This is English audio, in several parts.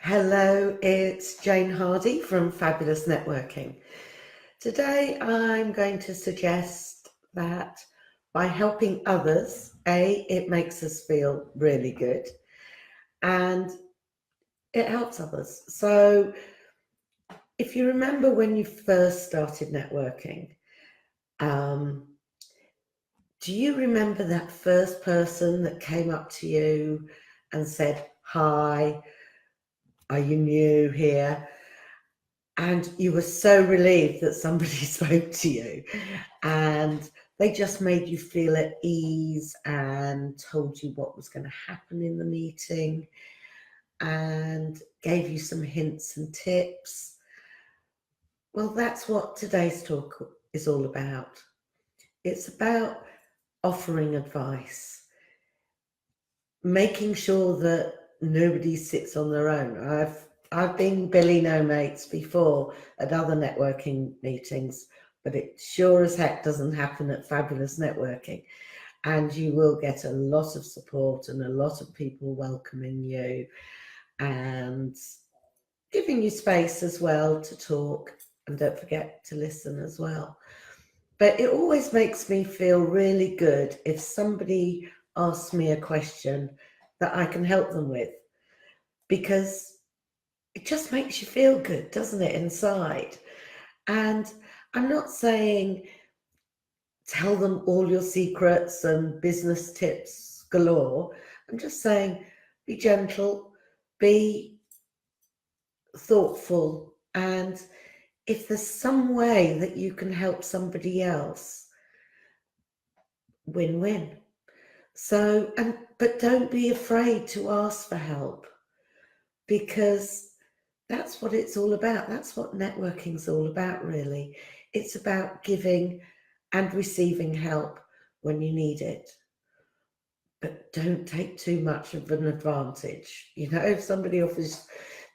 Hello, it's Jane Hardy from Fabulous Networking. Today I'm going to suggest that by helping others, it makes us feel really good and it helps others. So if you remember when you first started networking, um, do you remember that first person that came up to you and said, "Hi, are you new here?" And you were so relieved that somebody spoke to you and they just made you feel at ease and told you what was going to happen in the meeting and gave you some hints and tips. Well, that's what today's talk is all about. It's about offering advice, making sure that nobody sits on their own. I've been Billy No Mates before at other networking meetings, but it sure as heck doesn't happen at Fabulous Networking. And you will get a lot of support and a lot of people welcoming you and giving you space as well to talk. And don't forget to listen as well. But it always makes me feel really good if somebody asks me a question that I can help them with, because it just makes you feel good, doesn't it, inside? And I'm not saying tell them all your secrets and business tips galore. I'm just saying be gentle, be thoughtful, and if there's some way that you can help somebody else, win-win. So, but don't be afraid to ask for help, because that's what it's all about. That's what networking's all about, really. It's about giving and receiving help when you need it. But don't take too much of an advantage. You know, if somebody offers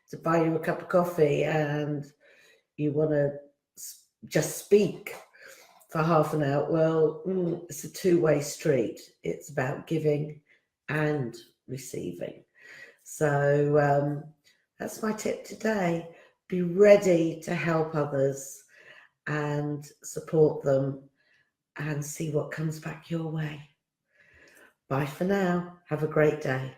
to buy you a cup of coffee and you want to just speak for half an hour, well, it's a two-way street. It's about giving and receiving. So that's my tip today. Be ready to help others and support them and see what comes back your way. Bye for now. Have a great day.